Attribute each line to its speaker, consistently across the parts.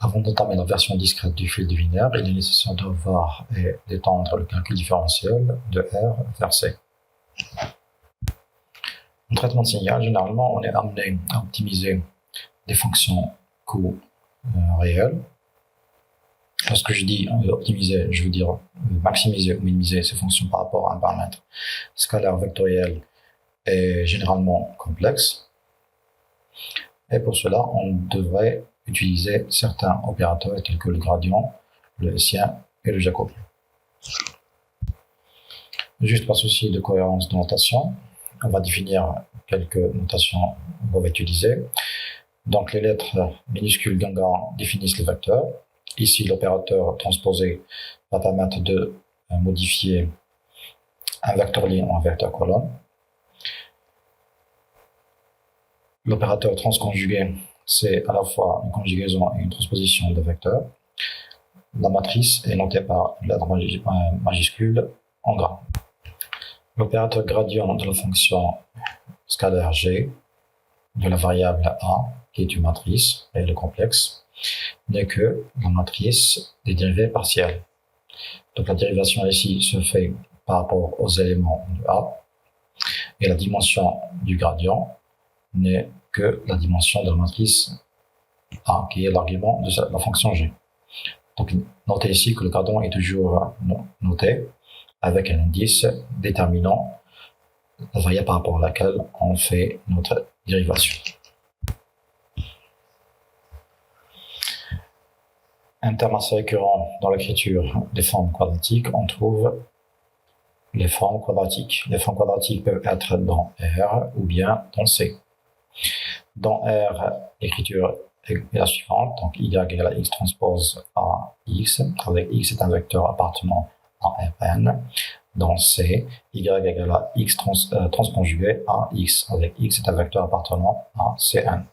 Speaker 1: Avant d'entamer la version discrète du fil binaire, il est nécessaire de voir et d'étendre le calcul différentiel de R vers C. En traitement de signal, généralement, on est amené à optimiser des fonctions coûts réels. Lorsque je dis optimiser, je veux dire maximiser ou minimiser ces fonctions par rapport à un paramètre scalaire vectoriel est généralement complexe. Et pour cela, on devrait utiliser certains opérateurs tels que le gradient, le hessien et le jacobien. Juste par souci de cohérence de notation, on va définir quelques notations qu'on va utiliser. Donc les lettres minuscules Gangan définissent le vecteur. Ici, l'opérateur transposé va permettre de modifier un vecteur ligne en vecteur colonne. L'opérateur transconjugué, c'est à la fois une conjugaison et une transposition de vecteurs. La matrice est notée par une lettre majuscule en gras. L'opérateur gradient de la fonction scalaire G de la variable A, qui est une matrice réelle complexe, n'est que la matrice des dérivées partielles. Donc la dérivation ici se fait par rapport aux éléments de A, et la dimension du gradient n'est que la dimension de la matrice A, qui est l'argument de la fonction G. Donc notez ici que le gradient est toujours noté avec un indice déterminant la variable par rapport à laquelle on fait notre dérivation. Un terme assez récurrent dans l'écriture des formes quadratiques, on trouve les formes quadratiques. Les formes quadratiques peuvent être dans R ou bien dans C. Dans R, l'écriture est la suivante, donc y égale à x transpose à x, avec x est un vecteur appartenant à Rn. Dans C, y égale à x transconjugué à x, avec x est un vecteur appartenant à Cn.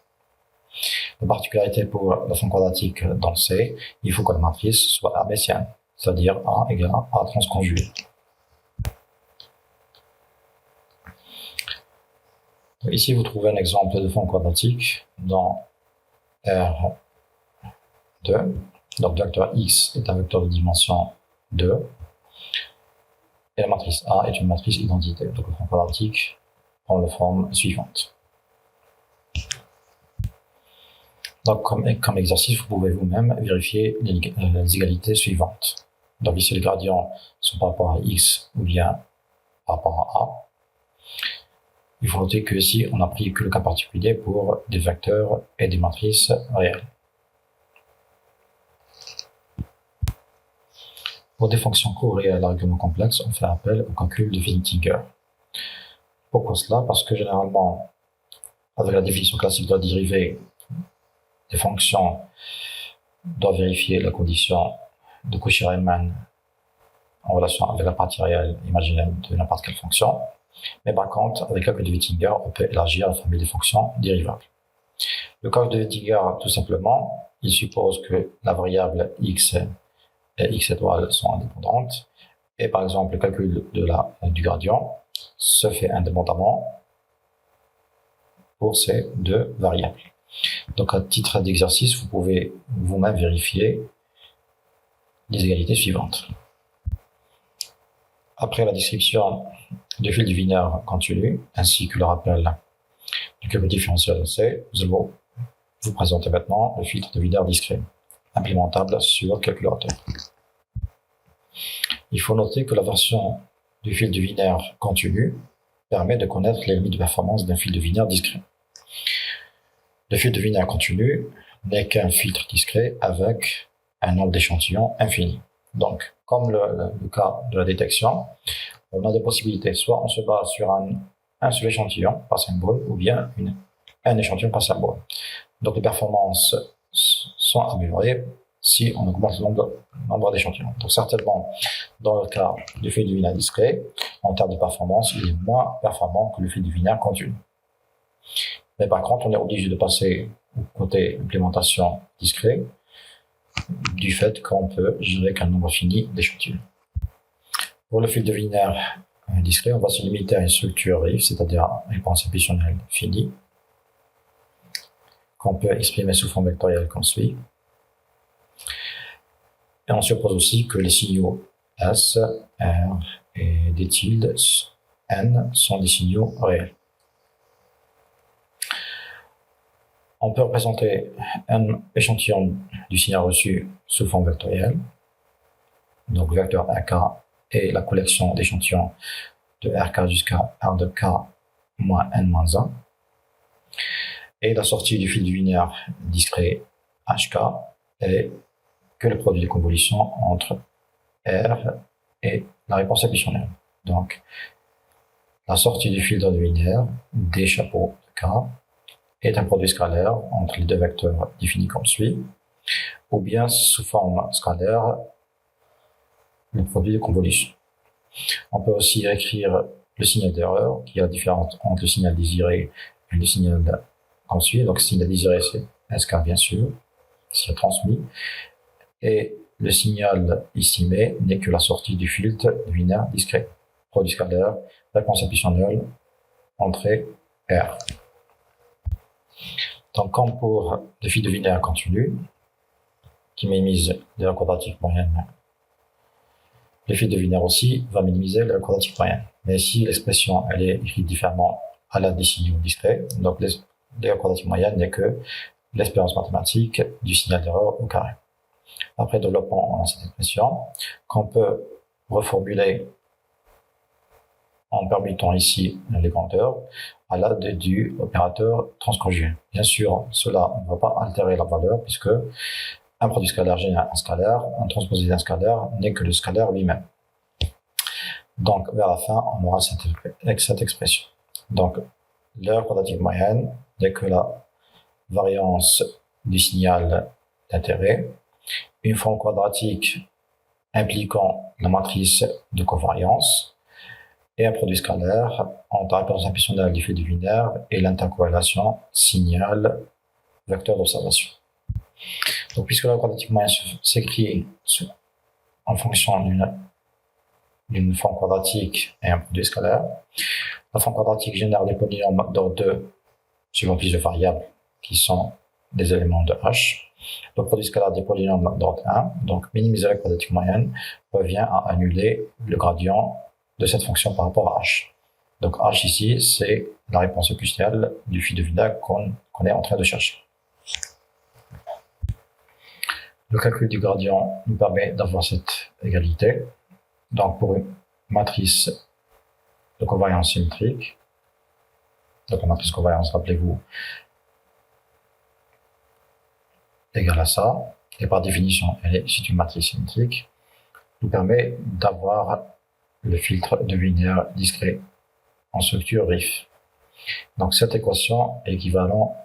Speaker 1: La particularité pour la forme quadratique dans C, il faut que la matrice soit hermétienne, c'est-à-dire A égale à A transconjugué. Ici, vous trouvez un exemple de forme quadratique dans R2. Donc, le vecteur x est un vecteur de dimension 2. Et la matrice A est une matrice identité. Donc, la forme quadratique prend la forme suivante. Donc, comme exercice, vous pouvez vous-même vérifier les égalités suivantes. Donc, ici, les gradients sont par rapport à x ou bien par rapport à A. Il faut noter que ici, on n'a pris que le cas particulier pour des vecteurs et des matrices réelles. Pour des fonctions co-réelles à arguments complexes, on fait appel au calcul de Wittinger. Pourquoi cela? Parce que généralement, avec la définition classique de la dérivée, les fonctions doivent vérifier la condition de Cauchy-Riemann en relation avec la partie réelle imaginaire de n'importe quelle fonction. Mais par contre, avec le calcul de Wittinger, on peut élargir la famille des fonctions dérivables. Le calcul de Wittinger, tout simplement, il suppose que la variable x et x étoiles sont indépendantes. Et par exemple, le calcul du gradient se fait indépendamment pour ces deux variables. Donc, à titre d'exercice, vous pouvez vous-même vérifier les égalités suivantes. Après la description du fil du Wiener continu, ainsi que le rappel du calcul différentiel de C, nous allons vous présenter maintenant le filtre de Wiener discret, implémentable sur calculateur. Il faut noter que la version du fil de Wiener continu permet de connaître les limites de performance d'un fil de Wiener discret. Le fil de Wiener continu n'est qu'un filtre discret avec un nombre d'échantillons infini. Donc, comme le cas de la détection, on a des possibilités. Soit on se base sur un seul échantillon par symbole, ou bien un échantillon par symbole. Donc les performances sont améliorées si on augmente le nombre d'échantillons. Donc certainement, dans le cas du fil de Wiener discret, en termes de performance, il est moins performant que le fil de Wiener continu. Mais par contre, on est obligé de passer au côté implémentation discret, du fait qu'on peut gérer qu'un nombre fini d'échantillons. Pour le fil de Wiener discret, on va se limiter à une structure RIF, c'est-à-dire une réponse impulsionnelle finie, qu'on peut exprimer sous forme vectorielle comme suit. Et on suppose aussi que les signaux S, R et des tildes N sont des signaux réels. On peut représenter un échantillon du signal reçu sous forme vectorielle. Donc, vecteur RK est la collection d'échantillons de RK jusqu'à R de K moins N moins 1. Et la sortie du fil du linéaire discret HK est que le produit de convolution entre R et la réponse inconditionnelle. Donc, la sortie du filtre du linéaire des chapeaux de K est un produit scalaire entre les deux vecteurs définis comme suit, ou bien sous forme scalaire, le produit de convolution. On peut aussi écrire le signal d'erreur, qui est la différence entre le signal désiré et le signal comme suit. Donc, le signal désiré, c'est SK, bien sûr, signal transmis. Et le signal estimé n'est que la sortie du filtre linéaire discret. Produit scalaire, réponse inconditionnelle, entrée R. Donc, comme pour le fil de linéaire continu, qui minimise l'erreur quadratique moyenne, le fil de linéaire aussi va minimiser l'erreur quadratique moyenne. Mais ici, l'expression elle est écrite différemment à l'aide des signaux discrets. Donc, l'erreur quadratique moyenne n'est que l'expérience mathématique du signal d'erreur au carré. Après développement, on a cette expression qu'on peut reformuler en permutant ici les grandeurs à l'aide du opérateur transconjugué. Bien sûr, cela ne va pas altérer la valeur puisque un produit scalaire génère un scalaire, un transposé d'un scalaire n'est que le scalaire lui-même. Donc, vers la fin, on aura cette expression. Donc, l'erreur quadratique moyenne n'est que la variance du signal d'intérêt, une forme quadratique impliquant la matrice de covariance, et un produit scalaire entre la réponse inconditionnelle du fil du linéaire et l'intercorrélation signal-vecteur d'observation. Donc, puisque la quadratique moyenne s'écrit en fonction d'une forme quadratique et un produit scalaire, la forme quadratique génère des polynômes d'ordre 2 suivant plusieurs variables qui sont des éléments de H. Le produit scalaire des polynômes d'ordre 1, donc minimiser la quadratique moyenne, revient à annuler le gradient de cette fonction par rapport à H. Donc H ici, c'est la réponse inconditionnelle du fil de linéaire qu'on est en train de chercher. Le calcul du gradient nous permet d'avoir cette égalité. Donc pour une matrice de covariance symétrique, donc la matrice covariance, rappelez-vous, égale à ça, et par définition, c'est une matrice symétrique, nous permet d'avoir le filtre de linéaire discret en structure RIF. Donc cette équation est équivalente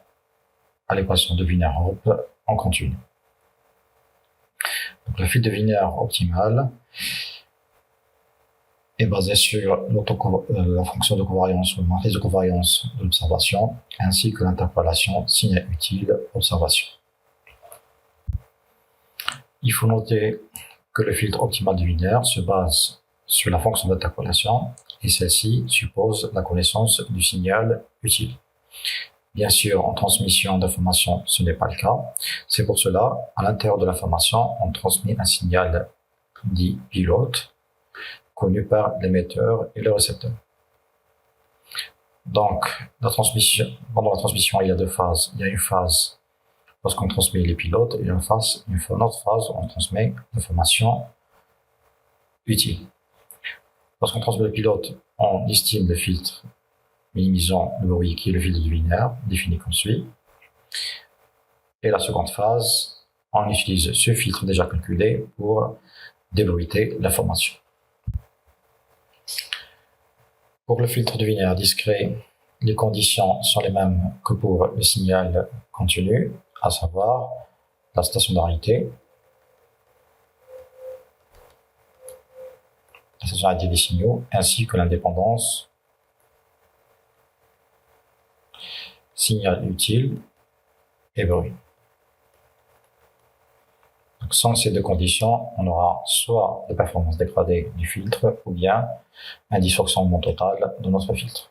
Speaker 1: à l'équation de Wiener-Hopf en continu. Donc le filtre de linéaire optimal est basé sur la fonction de covariance ou la matrice de covariance de l'observation, ainsi que l'interpolation signal utile observation. Il faut noter que le filtre optimal de linéaire se base sur la fonction d'interpolation et celle-ci suppose la connaissance du signal utile. Bien sûr, en transmission d'informations, ce n'est pas le cas. C'est pour cela, à l'intérieur de l'information, on transmet un signal dit pilote, connu par l'émetteur et le récepteur. Donc, pendant la transmission, il y a deux phases. Il y a une phase lorsqu'on transmet les pilotes et une autre phase où on transmet l'information utile. Lorsqu'on transmet le pilote, on estime le filtre minimisant le bruit qui est le filtre du linéaire, défini comme suit. Et la seconde phase, on utilise ce filtre déjà calculé pour débruiter l'information. Pour le filtre de linéaire discret, les conditions sont les mêmes que pour le signal continu, à savoir la stationarité, des signaux, ainsi que l'indépendance, signal utile et bruit. Donc, sans ces deux conditions, on aura soit des performances dégradées du filtre ou bien un dysfonctionnement total de notre filtre.